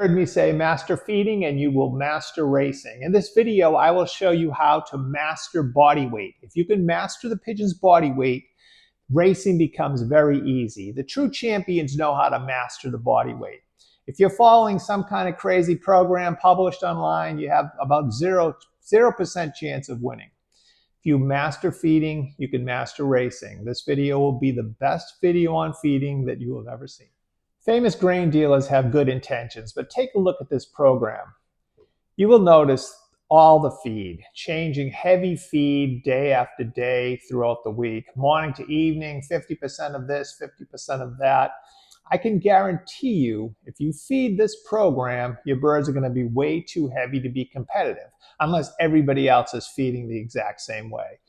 Heard me say master feeding and you will master racing. In this video, I will show you how to master body weight. If you can master the pigeon's body weight, racing becomes very easy. The true champions know how to master the body weight. If you're following some kind of crazy program published online, you have about 0% chance of winning. If you master feeding, you can master racing. This video will be the best video on feeding that you have ever seen. Famous grain dealers have good intentions, but take a look at this program. You will notice all the feed, changing heavy feed day after day throughout the week, morning to evening, 50% of this, 50% of that. I can guarantee you, if you feed this program, your birds are going to be way too heavy to be competitive, unless everybody else is feeding the exact same way.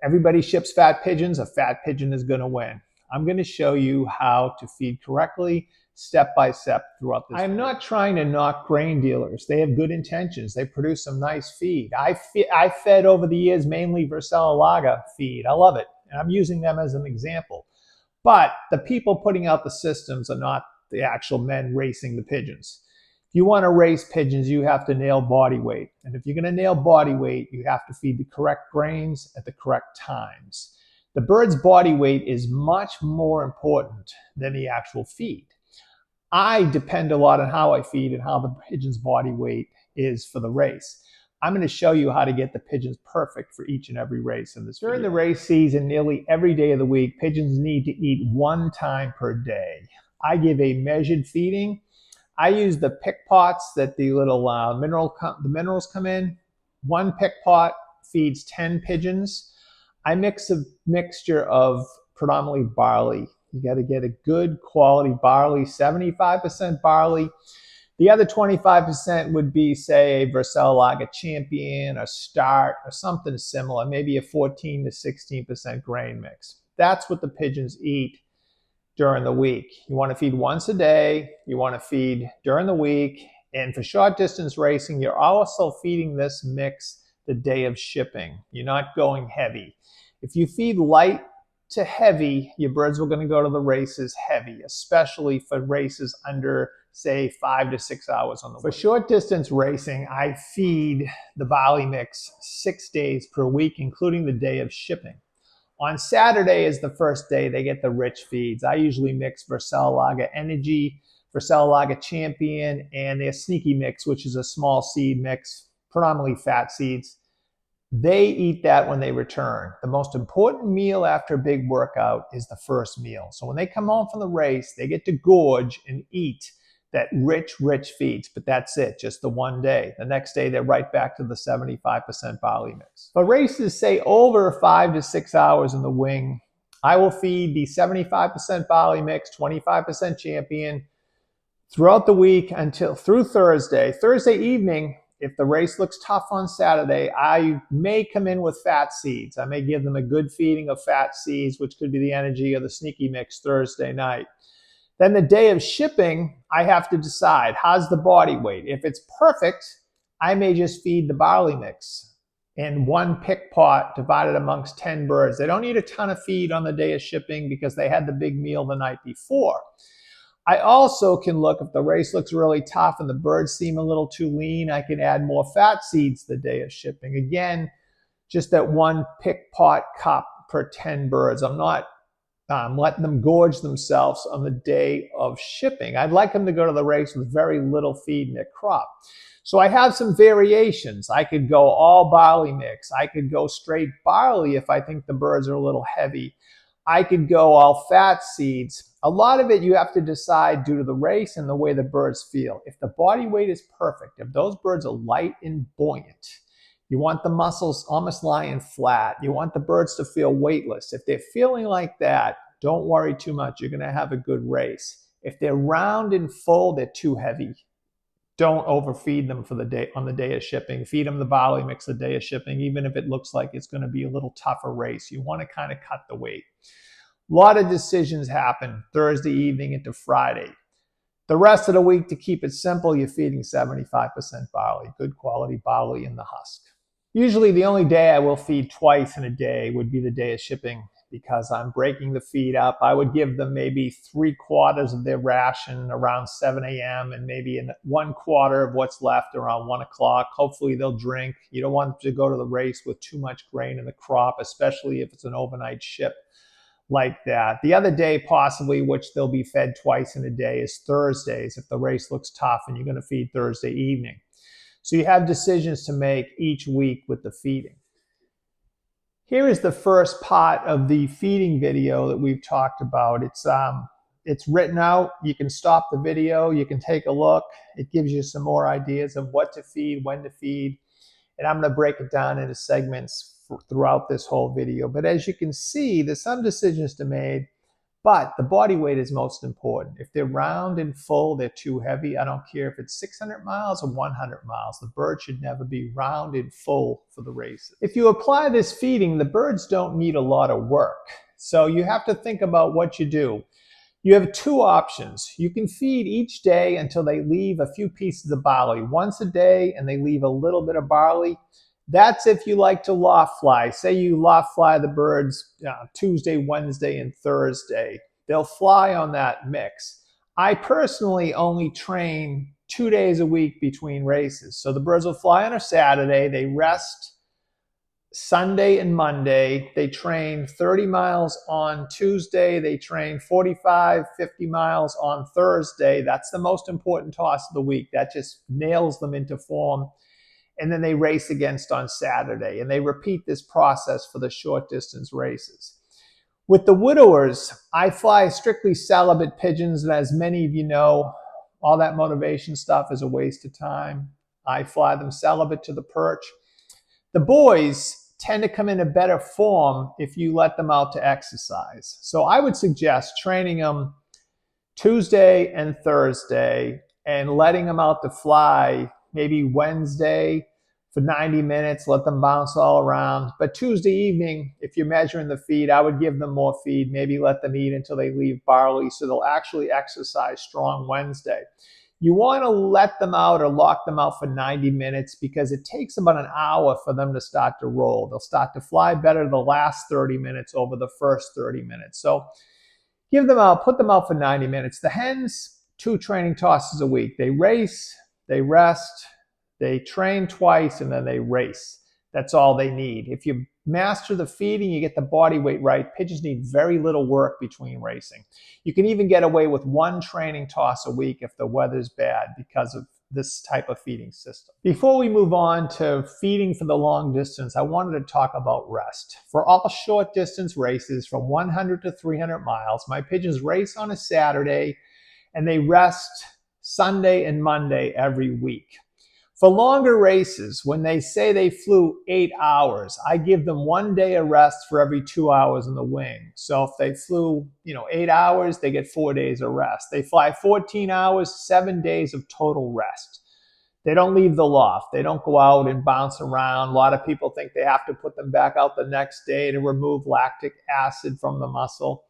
Everybody ships fat pigeons, a fat pigeon is going to win. I'm going to show you how to feed correctly, step by step throughout this. I'm not trying to knock grain dealers. They have good intentions. They produce some nice feed. I fed over the years mainly Vercella Lager feed. I love it. And I'm using them as an example. But the people putting out the systems are not the actual men racing the pigeons. If you want to race pigeons, you have to nail body weight. And if you're going to nail body weight, you have to feed the correct grains at the correct times. The bird's body weight is much more important than the actual feed. I depend a lot on how I feed and how the pigeon's body weight is for the race. I'm going to show you how to get the pigeons perfect for each and every race in this video. During the race season, nearly every day of the week, pigeons need to eat 1 time per day. I give a measured feeding. I use the pick pots that the little minerals come in. 1 pick pot feeds 10 pigeons. I mix a mixture of predominantly barley. You got to get a good quality barley, 75% barley. The other 25% would be, say, a Vercella Lager Champion, a Start, or something similar, maybe a 14 to 16% grain mix. That's what the pigeons eat during the week. You want to feed once a day. You want to feed during the week. And for short distance racing, you're also feeding this mix the day of shipping. You're not going heavy. If you feed light to heavy, your birds are going to go to the races heavy, especially for races under, say, 5 to 6 hours on the week. For short distance racing, I feed the barley mix 6 days per week, including the day of shipping. On Saturday is the first day they get the rich feeds. I usually mix Vercella Lager Energy, Vercella Lager Champion, and their Sneaky Mix, which is a small seed mix, predominantly fat seeds. They eat that when they return. The most important meal after a big workout is the first meal. So when they come home from the race, they get to gorge and eat that rich feeds, but that's it, just the one day. The next day, they're right back to the 75% barley mix. For races, say, over 5 to 6 hours in the wing, I will feed the 75% barley mix, 25% champion throughout the week through Thursday. Thursday evening, if the race looks tough on Saturday, I may come in with fat seeds. I may give them a good feeding of fat seeds, which could be the Energy or the Sneaky Mix Thursday night. Then the day of shipping, I have to decide, how's the body weight? If it's perfect, I may just feed the barley mix in 1 pick pot divided amongst 10 birds. They don't need a ton of feed on the day of shipping because they had the big meal the night before. I also can look, if the race looks really tough and the birds seem a little too lean, I can add more fat seeds the day of shipping. Again, just that 1 pick pot cup per 10 birds. I'm not letting them gorge themselves on the day of shipping. I'd like them to go to the race with very little feed in their crop. So I have some variations. I could go all barley mix. I could go straight barley if I think the birds are a little heavy. I could go all fat seeds. A lot of it you have to decide due to the race and the way the birds feel. If the body weight is perfect, if those birds are light and buoyant, you want the muscles almost lying flat. You want the birds to feel weightless. If they're feeling like that, don't worry too much. You're going to have a good race. If they're round and full, they're too heavy. Don't overfeed them on the day of shipping. Feed them the barley mix the day of shipping, even if it looks like it's going to be a little tougher race. You want to kind of cut the weight. A lot of decisions happen Thursday evening into Friday. The rest of the week, to keep it simple, you're feeding 75% barley, good quality barley in the husk. Usually the only day I will feed twice in a day would be the day of shipping, because I'm breaking the feed up. I would give them maybe 3/4 of their ration around 7 a.m. and maybe 1/4 of what's left around 1 o'clock. Hopefully they'll drink. You don't want them to go to the race with too much grain in the crop, especially if it's an overnight ship like that. The other day, possibly, which they'll be fed twice in a day, is Thursdays if the race looks tough and you're going to feed Thursday evening. So you have decisions to make each week with the feeding. Here is the first part of the feeding video that we've talked about. It's written out. You can stop the video. You can take a look. It gives you some more ideas of what to feed, when to feed. And I'm going to break it down into segments throughout this whole video. But as you can see, there's some decisions to make. But the body weight is most important. If they're round and full, they're too heavy. I don't care if it's 600 miles or 100 miles. The bird should never be round and full for the races. If you apply this feeding, the birds don't need a lot of work. So you have to think about what you do. You have two options. You can feed each day until they leave a few pieces of barley. Once a day, and they leave a little bit of barley. That's if you like to loft fly. Say you loft fly the birds Tuesday, Wednesday, and Thursday. They'll fly on that mix. I personally only train 2 days a week between races. So the birds will fly on a Saturday. They rest Sunday and Monday. They train 30 miles on Tuesday. They train 45, 50 miles on Thursday. That's the most important toss of the week. That just nails them into form. And then they race against on Saturday. And they repeat this process for the short distance races. With the widowers, I fly strictly celibate pigeons. And as many of you know, all that motivation stuff is a waste of time. I fly them celibate to the perch. The boys tend to come in a better form if you let them out to exercise. So I would suggest training them Tuesday and Thursday and letting them out to fly maybe Wednesday for 90 minutes, let them bounce all around. But Tuesday evening, if you're measuring the feed, I would give them more feed, maybe let them eat until they leave barley so they'll actually exercise strong Wednesday. You want to let them out or lock them out for 90 minutes because it takes about an hour for them to start to roll. They'll start to fly better the last 30 minutes over the first 30 minutes. So give them out, put them out for 90 minutes. The hens, 2 training tosses a week. They race, they rest, they train twice, and then they race. That's all they need. If you master the feeding, you get the body weight right. Pigeons need very little work between racing. You can even get away with 1 training toss a week if the weather's bad because of this type of feeding system. Before we move on to feeding for the long distance, I wanted to talk about rest. For all short distance races from 100 to 300 miles, my pigeons race on a Saturday and they rest Sunday and Monday every week. For longer races, when they say they flew 8 hours, I give them 1 day of rest for every 2 hours in the wing. So if they flew, 8 hours, they get 4 days of rest. They fly 14 hours, 7 days of total rest. They don't leave the loft. They don't go out and bounce around. A lot of people think they have to put them back out the next day to remove lactic acid from the muscle.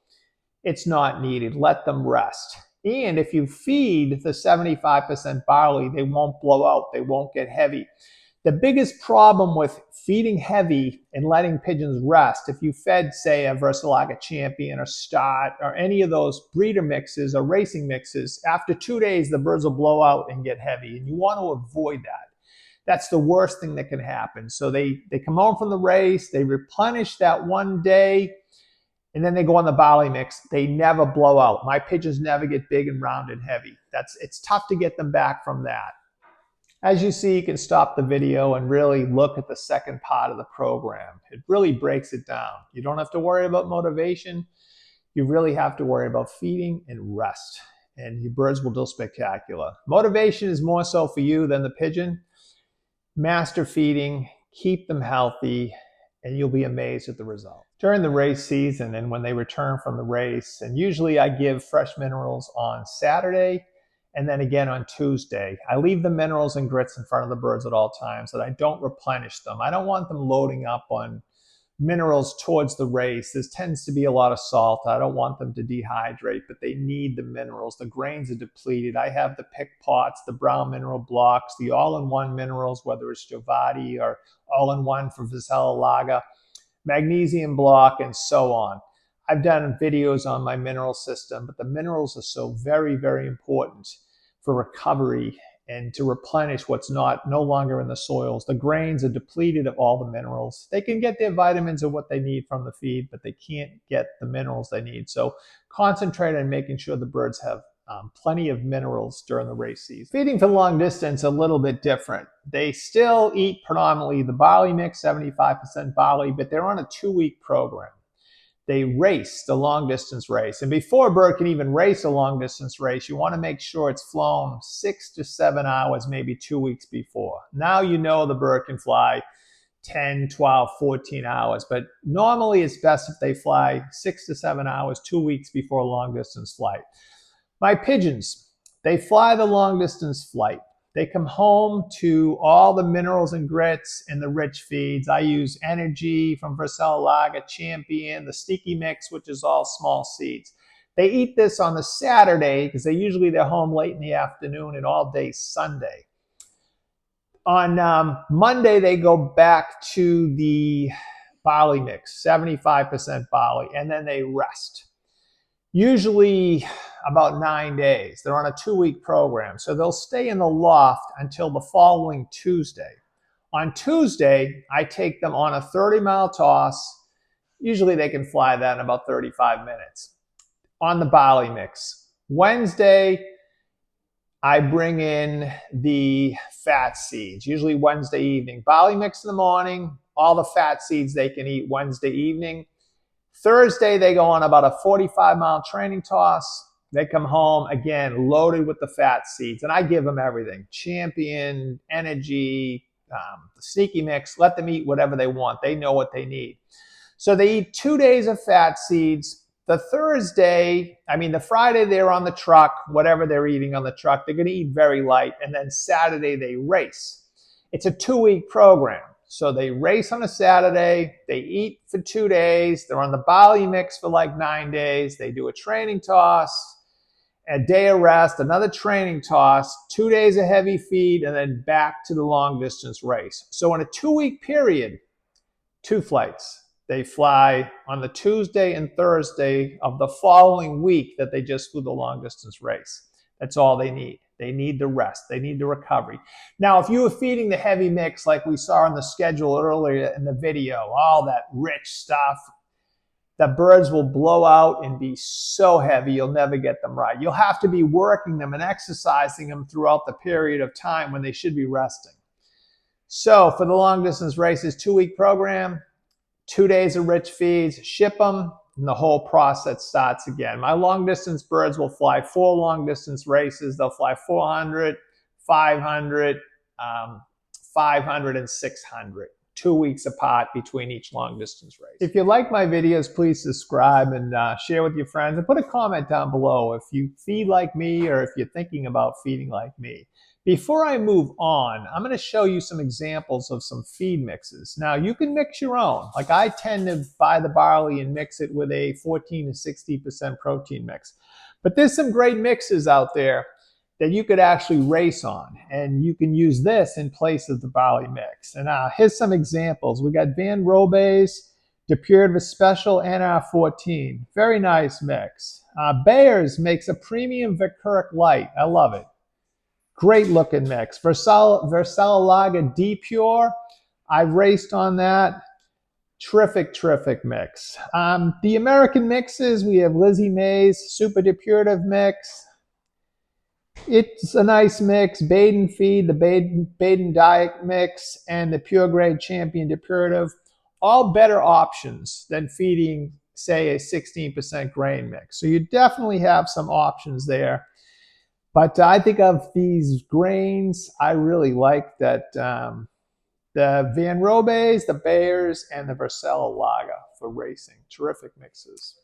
It's not needed. Let them rest. And if you feed the 75% barley, they won't blow out. They won't get heavy. The biggest problem with feeding heavy and letting pigeons rest, if you fed, say, a Versalaga Champion or Stott or any of those breeder mixes or racing mixes, after 2 days, the birds will blow out and get heavy. And you want to avoid that. That's the worst thing that can happen. So they come home from the race, they replenish that 1 day, and then they go on the barley mix. They never blow out. My pigeons never get big and round and heavy. It's tough to get them back from that. As you see, you can stop the video and really look at the second part of the program. It really breaks it down. You don't have to worry about motivation. You really have to worry about feeding and rest. And your birds will do spectacular. Motivation is more so for you than the pigeon. Master feeding, keep them healthy, and you'll be amazed at the result. During the race season and when they return from the race, and usually I give fresh minerals on Saturday and then again on Tuesday. I leave the minerals and grits in front of the birds at all times so that I don't replenish them. I don't want them loading up on minerals towards the race. There tends to be a lot of salt. I don't want them to dehydrate, but they need the minerals. The grains are depleted. I have the pick pots, the brown mineral blocks, the all-in-one minerals, whether it's Jovati or all-in-one for Versalaga, magnesium block, and so on. I've done videos on my mineral system, but the minerals are so very, very important for recovery and to replenish what's no longer in the soils. The grains are depleted of all the minerals. They can get their vitamins and what they need from the feed, but they can't get the minerals they need. So concentrate on making sure the birds have plenty of minerals during the race season. Feeding for long distance a little bit different. They still eat predominantly the barley mix, 75% barley, but they're on a 2-week program. They race the long distance race. And before a bird can even race a long distance race, you want to make sure it's flown 6 to 7 hours, maybe 2 weeks before. Now you know the bird can fly 10, 12, 14 hours, but normally it's best if they fly 6 to 7 hours, 2 weeks before a long distance flight. My pigeons, they fly the long distance flight. They come home to all the minerals and grits and the rich feeds. I use Energy from Lager, Champion, the Sticky Mix, which is all small seeds. They eat this on the Saturday because they're home late in the afternoon and all day Sunday. On Monday, they go back to the barley mix, 75% barley, and then they rest. Usually about 9 days. They're on a 2-week program. So they'll stay in the loft until the following Tuesday. On Tuesday, I take them on a 30-mile toss. Usually they can fly that in about 35 minutes on the barley mix. Wednesday, I bring in the fat seeds, usually Wednesday evening. Barley mix in the morning, all the fat seeds they can eat Wednesday evening. Thursday, they go on about a 45-mile training toss. They come home, again, loaded with the fat seeds. And I give them everything. Champion, Energy, the Sneaky Mix. Let them eat whatever they want. They know what they need. So they eat 2 days of fat seeds. The Friday, they're on the truck. Whatever they're eating on the truck, they're going to eat very light. And then Saturday, they race. It's a 2-week program. So they race on a Saturday, they eat for 2 days, they're on the barley mix for like 9 days, they do a training toss, a day of rest, another training toss, 2 days of heavy feed, and then back to the long distance race. So in a 2-week period, 2 flights. They fly on the Tuesday and Thursday of the following week that they just flew the long distance race. That's all they need. They need the rest. They need the recovery. Now, if you were feeding the heavy mix like we saw on the schedule earlier in the video, all that rich stuff, the birds will blow out and be so heavy you'll never get them right. You'll have to be working them and exercising them throughout the period of time when they should be resting. So for the long distance races, 2-week program, 2 days of rich feeds, ship them, and the whole process starts again. My long distance birds will fly 4 long distance races. They'll fly 400, 500, 500, and 600, 2 weeks apart between each long distance race. If you like my videos, please subscribe and share with your friends, and put a comment down below if you feed like me or if you're thinking about feeding like me. Before I move on, I'm going to show you some examples of some feed mixes. Now, you can mix your own. Like I tend to buy the barley and mix it with a 14 to 60% protein mix. But there's some great mixes out there that you could actually race on. And you can use this in place of the barley mix. And here's some examples. We got Van Robe's Depured with Special NR14. Very nice mix. Bayer's makes a premium Vicuric Light. I love it. Great looking mix. Lager D-Pure. I've raced on that. Terrific, terrific mix. The American mixes, we have Lizzie Mae's Super Depurative Mix. It's a nice mix. Baden Feed, the Baden Diet Mix, and the Pure Grade Champion Depurative. All better options than feeding, say, a 16% grain mix. So you definitely have some options there. But I think of these grains, I really like that the Van Robe's, the Bayer's, and the Lager for racing. Terrific mixes.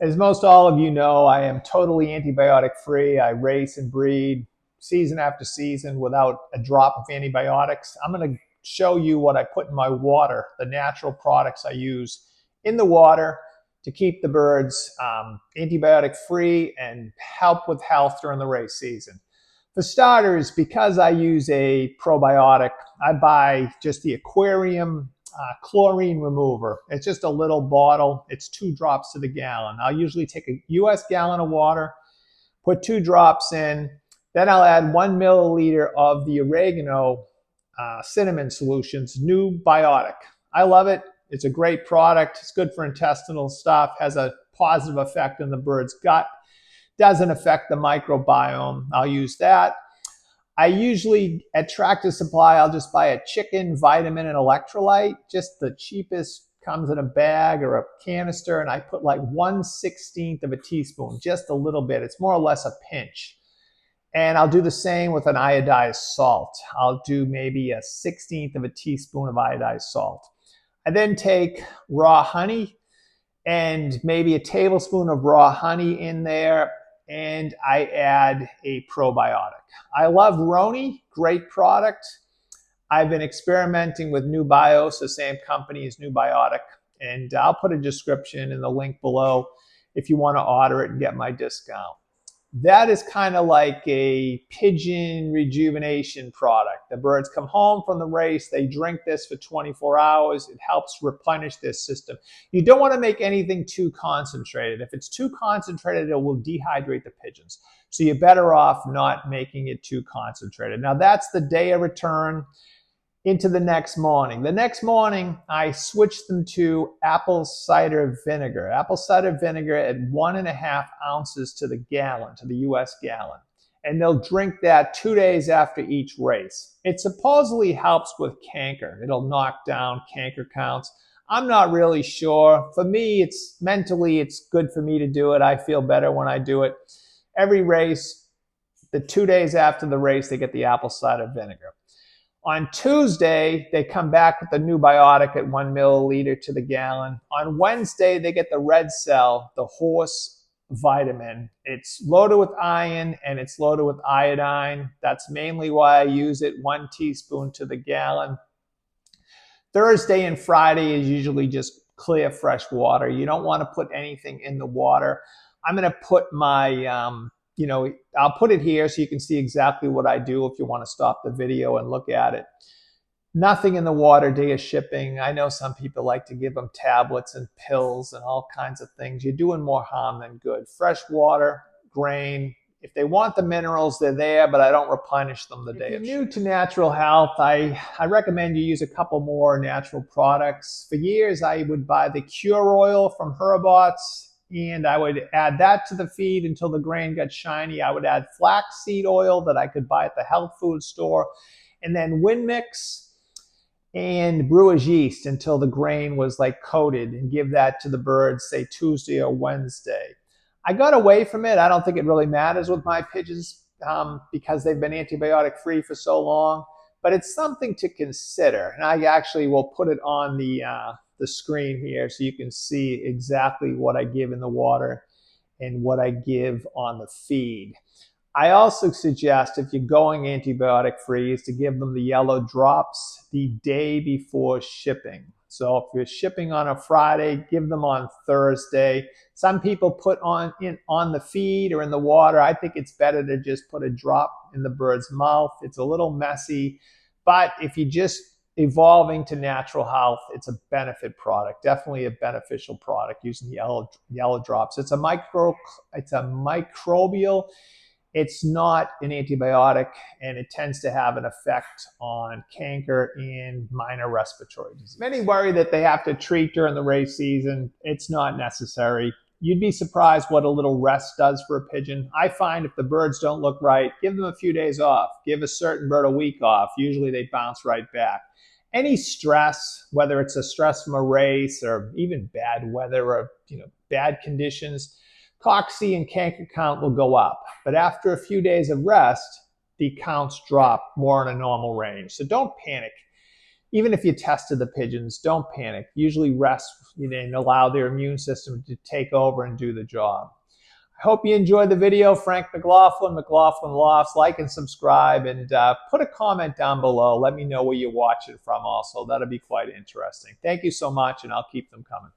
As most all of you know, I am totally antibiotic free. I race and breed season after season without a drop of antibiotics. I'm going to show you what I put in my water, the natural products I use in the water to keep the birds antibiotic free and help with health during the race season. For starters, because I use a probiotic, I buy just the aquarium chlorine remover. It's just a little bottle. It's 2 drops to the gallon. I'll usually take a US gallon of water, put 2 drops in, then I'll add 1 milliliter of the oregano cinnamon solutions, new biotic. I love it. It's a great product. It's good for intestinal stuff, has a positive effect on the bird's gut, doesn't affect the microbiome. I'll use that. I usually, at Tractor Supply, I'll just buy a chicken, vitamin, and electrolyte, just the cheapest, comes in a bag or a canister, and I put like 1/16 of a teaspoon, just a little bit. It's more or less a pinch. And I'll do the same with an iodized salt. I'll do maybe a 1/16 of a teaspoon of iodized salt. I then take raw honey and maybe a tablespoon of raw honey in there, and I add a probiotic. I love Roni, great product. I've been experimenting with New Bios, the same company as New Biotic, and I'll put a description in the link below if you want to order it and get my discount. That is kind of like a pigeon rejuvenation product. The birds come home from the race, they drink this for 24 hours. It helps replenish their system. You don't want to make anything too concentrated. If it's too concentrated, it will dehydrate the pigeons. So you're better off not making it too concentrated. Now that's the day of return into the next morning. The next morning, I switched them to apple cider vinegar. Apple cider vinegar at 1.5 ounces to the gallon, to the US gallon. And they'll drink that 2 days after each race. It supposedly helps with canker. It'll knock down canker counts. I'm not really sure. For me, it's mentally, it's good for me to do it. I feel better when I do it. Every race, the 2 days after the race, they get the apple cider vinegar. On Tuesday, they come back with the new biotic at 1 milliliter to the gallon. On Wednesday, they get the red cell, the horse vitamin. It's loaded with iron and it's loaded with iodine. That's mainly why I use it, 1 teaspoon to the gallon. Thursday and Friday is usually just clear, fresh water. You don't want to put anything in the water. I'm going to put my I'll put it here so you can see exactly what I do if you want to stop the video and look at it. Nothing in the water day of shipping. I know some people like to give them tablets and pills and all kinds of things. You're doing more harm than good. Fresh water, grain. If they want the minerals, they're there, but I don't replenish them the day of shipping. If you're new to natural health, I recommend you use a couple more natural products. For years, I would buy the Cure Oil from Herbots, and I would add that to the feed until the grain got shiny. I would add flaxseed oil that I could buy at the health food store, and then Win Mix and brewer's yeast until the grain was like coated, and give that to the birds, say Tuesday or Wednesday. I got away from it. I don't think it really matters with my pigeons because they've been antibiotic free for so long, but it's something to consider. And I actually will put it on the screen here so you can see exactly what I give in the water and what I give on the feed. I also suggest, if you're going antibiotic free, is to give them the yellow drops the day before shipping. So if you're shipping on a Friday, give them on Thursday. Some people put on the feed or in the water. I think it's better to just put a drop in the bird's mouth. It's a little messy, but if you just evolving to natural health, it's a benefit product, definitely a beneficial product using the yellow drops. It's a microbial. It's not an antibiotic, and it tends to have an effect on canker and minor respiratory disease. Many worry that they have to treat during the race season. It's not necessary. You'd be surprised what a little rest does for a pigeon. I find if the birds don't look right, give them a few days off. Give a certain bird a week off. Usually they bounce right back. Any stress, whether it's a stress from a race or even bad weather or bad conditions, cocci and canker count will go up. But after a few days of rest, the counts drop more in a normal range. So don't panic. Even if you tested the pigeons, don't panic. Usually rest and allow their immune system to take over and do the job. I hope you enjoyed the video. Frank McLaughlin, McLaughlin Lofts. Like and subscribe, and put a comment down below. Let me know where you're watching from also. That'll be quite interesting. Thank you so much, and I'll keep them coming.